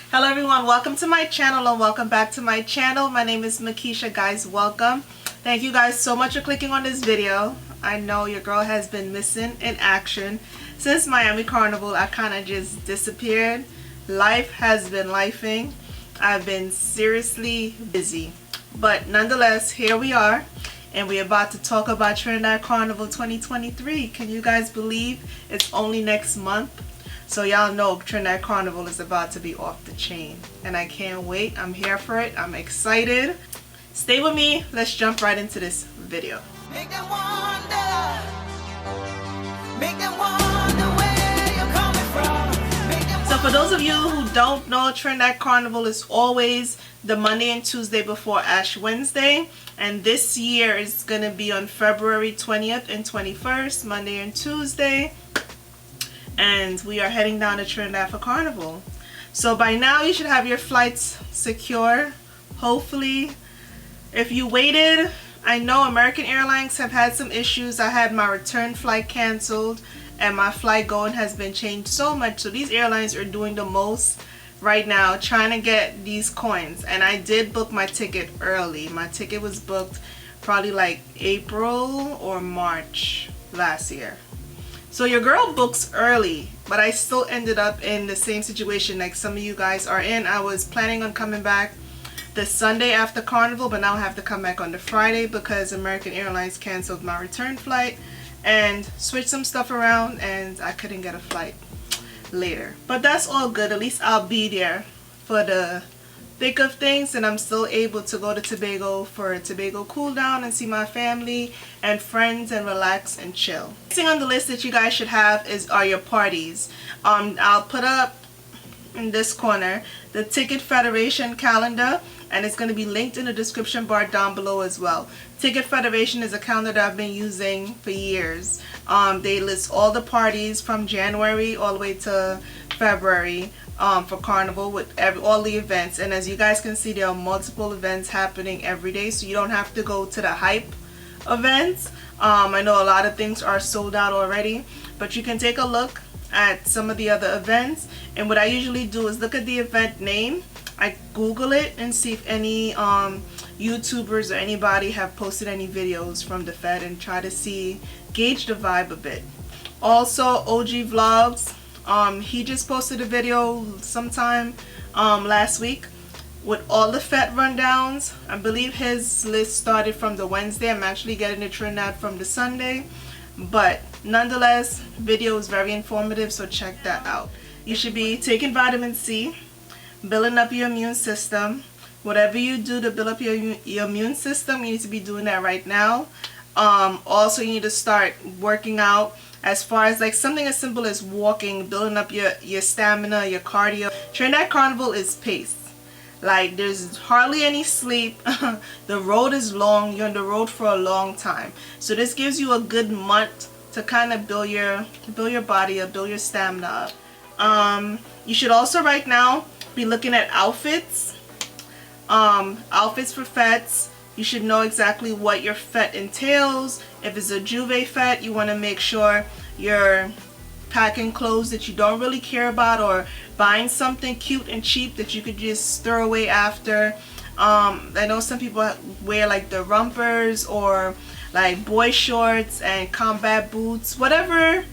Hello everyone, welcome to my channel and welcome back to my channel. My name is Makisha. Guys, welcome. Thank you guys so much for clicking on this video. I know your girl has been missing in action. Since Miami Carnival, I kind of just disappeared. Life has been lifing. I've been seriously busy. But nonetheless, here we are. And we're about to talk about Trinidad Carnival 2023. Can you guys believe it's only next month? So y'all know Trinidad Carnival is about to be off the chain. And I can't wait. I'm here for it. I'm excited. Stay with me. Let's jump right into this video. Make them wonder. Make them wonder where you're coming from. Make them So for those of you who don't know, Trinidad Carnival is always the Monday and Tuesday before Ash Wednesday. And this year is going to be on February 20th and 21st, Monday and Tuesday. And we are heading down to Trinidad for Carnival. So by now you should have your flights secure, hopefully. If you waited, I know American Airlines have had some issues. I had my return flight canceled and my flight going has been changed so much. So these airlines are doing the most right now trying to get these coins. And I did book my ticket early. My ticket was booked probably like April or March last year. So your girl books early, but I still ended up in the same situation like some of you guys are in. I was planning on coming back the Sunday after Carnival, but now I have to come back on the Friday because American Airlines canceled my return flight and switched some stuff around, and I couldn't get a flight later. But that's all good. At least I'll be there for the thick of things, and I'm still able to go to Tobago for a Tobago cool down and see my family and friends and relax and chill. Next thing on the list that you guys should have are your parties. I'll put up in this corner the Ticket Federation calendar, and it's going to be linked in the description bar down below as well. Ticket Federation is a calendar that I've been using for years. They list all the parties from January all the way to February for Carnival with all the events. And as you guys can see, there are multiple events happening every day, so you don't have to go to the hype events. I know a lot of things are sold out already, but you can take a look at some of the other events. And what I usually do is look at the event name, I Google it and see if any YouTubers or anybody have posted any videos from the Fed and try to gauge the vibe a bit. Also, OG Vlogs, he just posted a video sometime last week with all the Fed rundowns. I believe his list started from the Wednesday. I'm actually getting the Trinidad from the Sunday, but nonetheless, video is very informative, so check that out. You should be taking vitamin C, building up your immune system. Whatever you do to build up your immune system, you need to be doing that right now. Also, you need to start working out, as far as like something as simple as walking, building up your stamina, your cardio. Trinidad Carnival is pace. Like, there's hardly any sleep. The road is long. You're on the road for a long time. So this gives you a good month to kind of build your body up, build your stamina up. You should also right now be looking at outfits. Outfits for fetes. You should know exactly what your fete entails. If it's a Juve fete, you want to make sure you're packing clothes that you don't really care about, or buying something cute and cheap that you could just throw away after. I know some people wear like the rompers or like boy shorts and combat boots. Whatever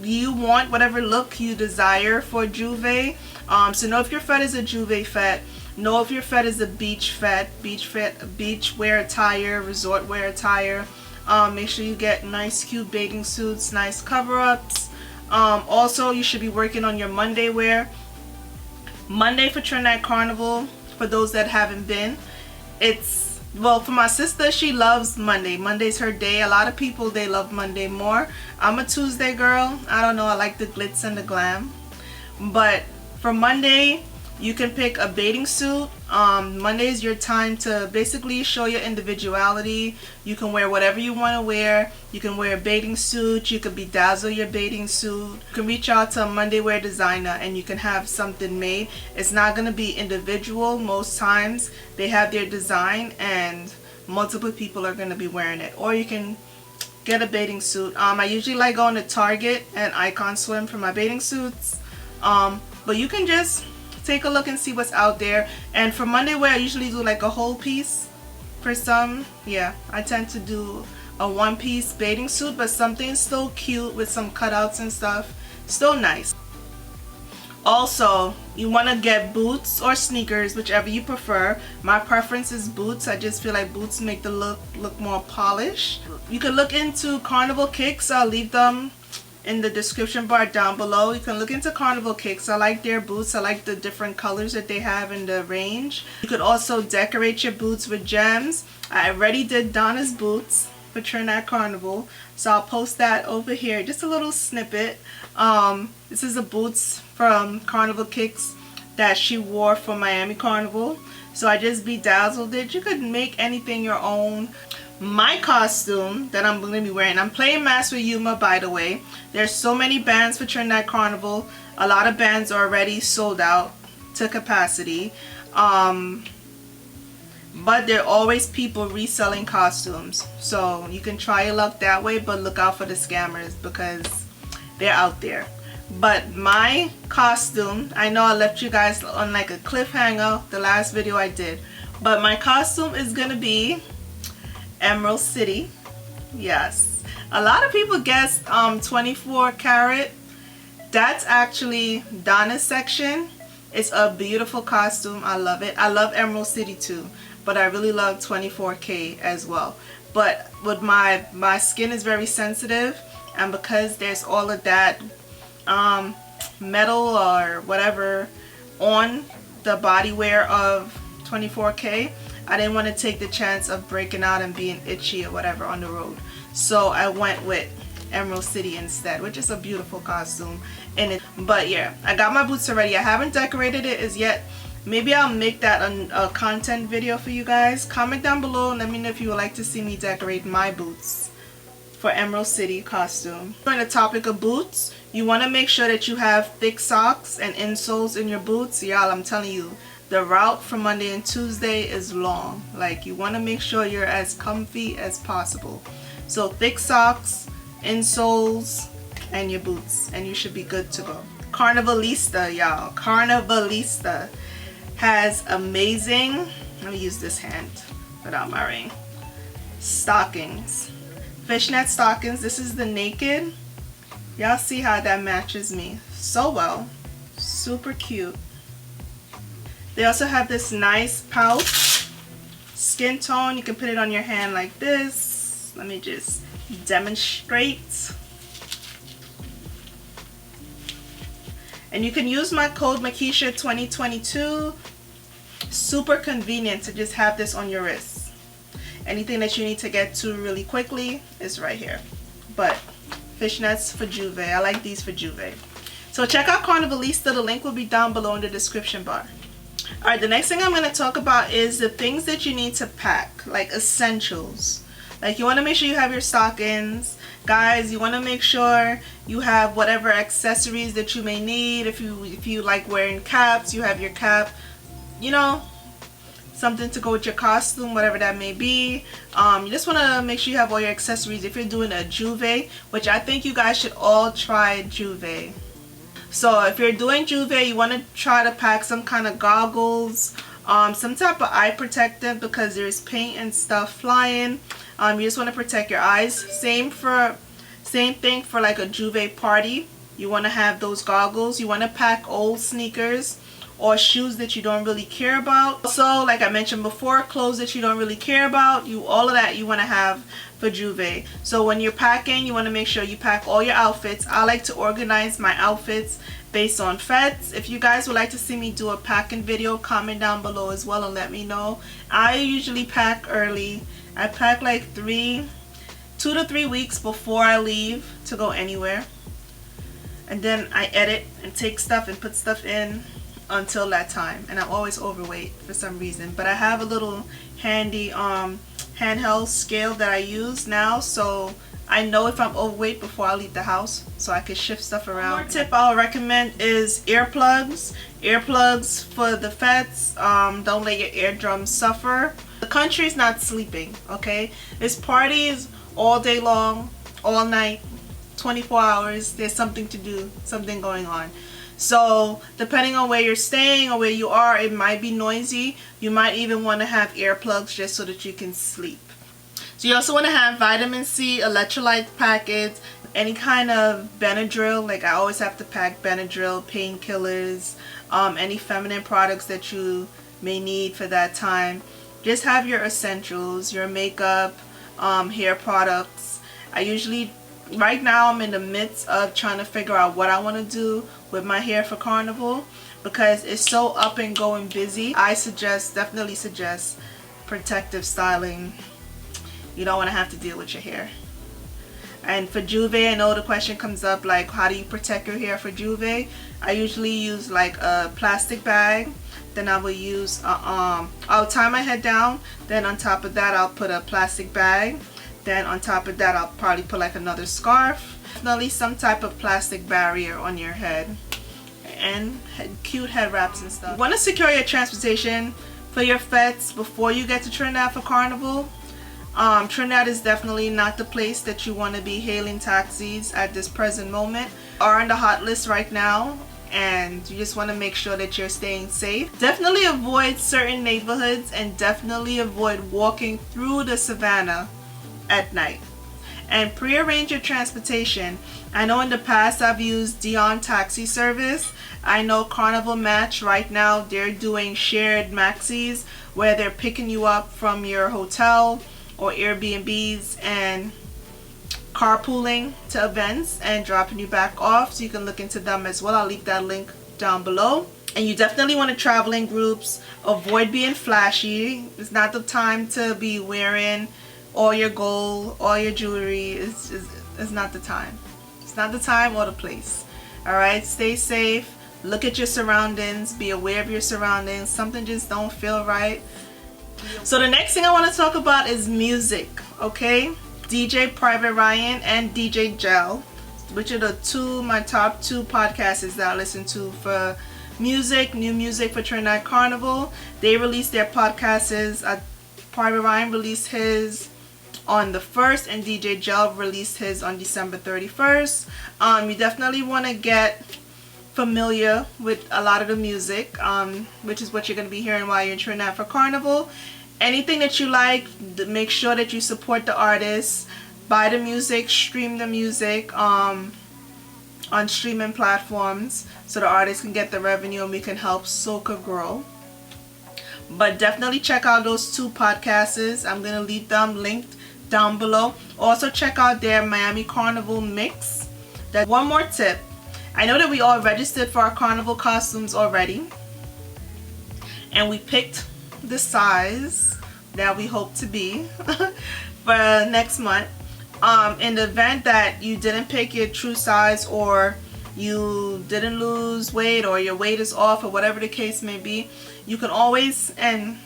you want, whatever look you desire for Juve. So know if your fete is a Juve fete. Know if your fete is a beach wear attire, resort wear attire. Make sure you get nice cute bathing suits, nice cover-ups. Also, you should be working on your Monday wear. Monday for Trinidad Carnival, for those that haven't been, well, for my sister, she loves Monday. Monday's her day. A lot of people, they love Monday more. I'm a Tuesday girl. I don't know, I like the glitz and the glam. But for Monday, you can pick a bathing suit. Monday is your time to basically show your individuality. You can wear whatever you want to wear. You can wear a bathing suit. You can bedazzle your bathing suit. You can reach out to a Monday wear designer and you can have something made. It's not going to be individual. Most times they have their design and multiple people are going to be wearing it. Or you can get a bathing suit. I usually like going to Target and Icon Swim for my bathing suits. But you can just take a look and see what's out there. And for Monday wear, I usually do like a whole piece. For some, yeah, I tend to do a one-piece bathing suit, but something still cute with some cutouts and stuff. Still nice. Also, you want to get boots or sneakers, whichever you prefer. My preference is boots. I just feel like boots make the look more polished. You can look into Carnival Kicks. I'll leave them in the description bar down below. You can look into Carnival Kicks. I like their boots. I like the different colors that they have in the range. You could also decorate your boots with gems. I already did Donna's boots for Trinidad Carnival, so I'll post that over here, just a little snippet. This is the boots from Carnival Kicks that she wore for Miami Carnival, so I just bedazzled it. You could make anything your own. My costume that I'm going to be wearing, I'm playing Mask with Yuma, by the way. There's so many bands for Trinidad Carnival. A lot of bands are already sold out to capacity. But there are always people reselling costumes, so you can try your luck that way, but look out for the scammers because they're out there. But my costume, I know I left you guys on like a cliffhanger the last video I did, but my costume is gonna be Emerald City. Yes, a lot of people guessed 24 karat. That's actually Donna's section. It's a beautiful costume. I love it. I love Emerald City too, but I really love 24K as well. But with my skin is very sensitive, and because there's all of that metal or whatever on the body wear of 24K, I didn't want to take the chance of breaking out and being itchy or whatever on the road. So I went with Emerald City instead, which is a beautiful costume in it. But yeah, I got my boots already. I haven't decorated it as yet. Maybe I'll make that a content video for you guys. Comment down below and let me know if you would like to see me decorate my boots for Emerald City costume. On the topic of boots, you want to make sure that you have thick socks and insoles in your boots. Y'all, I'm telling you, the route for Monday and Tuesday is long. Like, you want to make sure you're as comfy as possible. So thick socks, insoles, and your boots, and you should be good to go. Carnivalista, y'all. Carnivalista has amazing, let me use this hand without my ring, stockings. Fishnet stockings. This is the naked. Y'all see how that matches me so well. Super cute. They also have this nice pouch, skin tone. You can put it on your hand like this. Let me just demonstrate. And you can use my code Makisha2022. Super convenient to just have this on your wrist. Anything that you need to get to really quickly is right here. But fishnets for Juve. I like these for Juve. So check out Carnivalista. The link will be down below in the description bar. Alright, the next thing I'm going to talk about is the things that you need to pack, like essentials. Like, you want to make sure you have your stockings. Guys, you want to make sure you have whatever accessories that you may need. If you like wearing caps, you have your cap. You know, something to go with your costume, whatever that may be. You just want to make sure you have all your accessories. If you're doing a Juve, which I think you guys should all try Juve. So if you're doing Juve, you want to try to pack some kind of goggles, some type of eye protectant, because there's paint and stuff flying. You just want to protect your eyes. Same thing for like a Juve party. You want to have those goggles. You want to pack old sneakers or shoes that you don't really care about. Also, like I mentioned before, clothes that you don't really care about. All of that you want to have for Juve. So when you're packing, you want to make sure you pack all your outfits. I like to organize my outfits based on fets. If you guys would like to see me do a packing video, comment down below as well and let me know. I usually pack early. I pack like 2 to 3 weeks before I leave to go anywhere. And then I edit and take stuff and put stuff in until that time. And I'm always overweight for some reason. But I have a little handy handheld scale that I use now, so I know if I'm overweight before I leave the house, so I can shift stuff around. One more tip I'll recommend is earplugs. Earplugs for the fets. Don't let your eardrums suffer. The country's not sleeping, okay? It's parties all day long, all night, 24 hours. There's something to do, something going on. So depending on where you're staying or where you are, it might be noisy. You might even want to have earplugs just so that you can sleep. So you also want to have vitamin C, electrolyte packets, any kind of Benadryl. Like I always have to pack Benadryl, painkillers, any feminine products that you may need for that time. Just have your essentials, your makeup, hair products. Right now I'm in the midst of trying to figure out what I want to do with my hair for Carnival because it's so up and going busy. I definitely suggest protective styling. You don't want to have to deal with your hair. And for Juve, I know the question comes up like, how do you protect your hair for Juve? I usually use like a plastic bag. Then I will use, I'll tie my head down. Then on top of that, I'll put a plastic bag. Then on top of that, I'll probably put like another scarf. Definitely some type of plastic barrier on your head. And cute head wraps and stuff. You want to secure your transportation for your fetes before you get to Trinidad for Carnival. Trinidad is definitely not the place that you want to be hailing taxis at this present moment. Are on the hot list right now, and you just want to make sure that you're staying safe. Definitely avoid certain neighborhoods and definitely avoid walking through the savannah at night. And pre-arrange your transportation. I know in the past I've used Dion taxi service. I know Carnival Match right now, they're doing shared maxis where they're picking you up from your hotel or Airbnbs and carpooling to events and dropping you back off, so you can look into them as well. I'll leave that link down below. And you definitely want to travel in groups. Avoid being flashy. It's not the time to be wearing all your gold, all your jewelry. It's not the time. It's not the time or the place. Alright, stay safe. Look at your surroundings. Be aware of your surroundings. Something just don't feel right. So the next thing I want to talk about is music, okay? DJ Private Ryan and DJ Gel, which are my top two podcasts that I listen to for music, new music for Trinidad Carnival. They released their podcasts. Private Ryan released his on the 1st and DJ Gel released his on December 31st. You definitely want to get familiar with a lot of the music, which is what you're going to be hearing while you're in Trinidad for Carnival. Anything that you like, make sure that you support the artists, buy the music, stream the music on streaming platforms so the artists can get the revenue and we can help Soca grow. But definitely check out those two podcasts. I'm going to leave them linked down below. Also check out their Miami Carnival mix. One more tip. I know that we all registered for our Carnival costumes already, and we picked the size that we hope to be for next month. In the event that you didn't pick your true size, or you didn't lose weight, or your weight is off, or whatever the case may be, you can always, and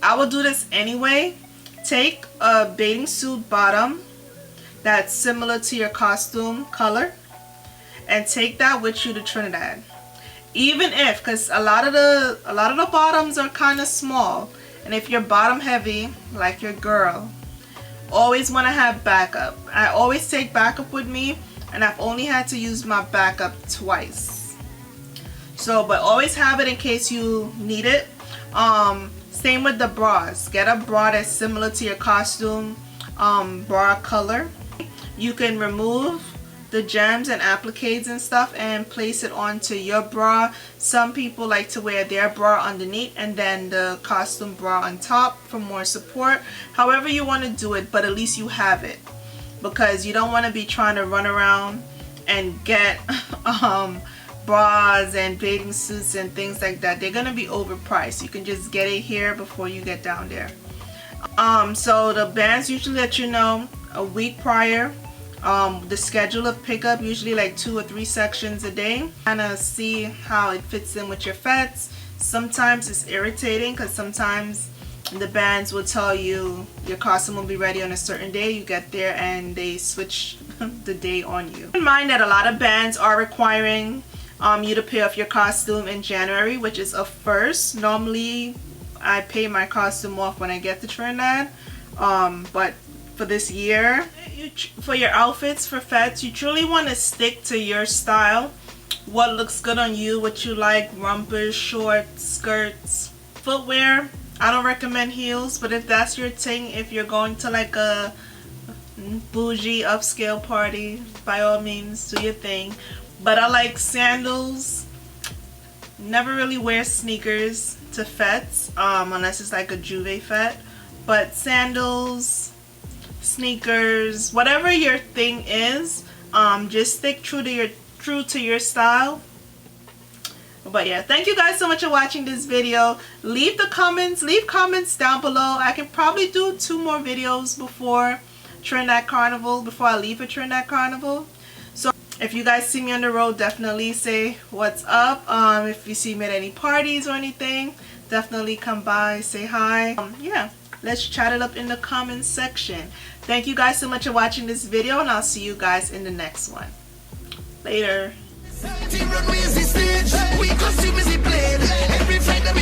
I will do this anyway, take a bathing suit bottom that's similar to your costume color and take that with you to Trinidad. Even if, because a lot of the bottoms are kind of small, and if you're bottom heavy like your girl, always want to have backup. I always take backup with me, and I've only had to use my backup twice. So, but always have it in case you need it. Same with the bras. Get a bra that's similar to your costume bra color. You can remove the gems and appliques and stuff and place it onto your bra. Some people like to wear their bra underneath and then the costume bra on top for more support. However you want to do it, but at least you have it, because you don't want to be trying to run around and get bras and bathing suits and things like that. They're gonna be overpriced. You can just get it here before you get down there. So the bands usually let you know a week prior the schedule of pickup, usually like 2 or 3 sections a day. Kind of see how it fits in with your fetes. Sometimes it's irritating because sometimes the bands will tell you your costume will be ready on a certain day. You get there and they switch the day on you. Keep in mind that a lot of bands are requiring you to pay off your costume in January, which is a first. Normally I pay my costume off when I get to Trinidad, but for this year, for your outfits for fetes, you truly want to stick to your style what looks good on you, what you like, rompers, shorts, skirts, footwear. I don't recommend heels, but if that's your thing, if you're going to like a bougie upscale party, by all means do your thing. But I like sandals. Never really wear sneakers to fetes unless it's like a Juve fete, but sandals, sneakers, whatever your thing is, just stick true to your style. But yeah, thank you guys so much for watching this video. Leave comments down below. I can probably do 2 more videos before Trinidad Carnival, before I leave for Trinidad Carnival. So if you guys see me on the road, definitely say what's up. If you see me at any parties or anything, definitely come by, say hi. Yeah, let's chat it up in the comments section. Thank you guys so much for watching this video, and I'll see you guys in the next one. Later. Runways the stage, we costume is it played. Every Friday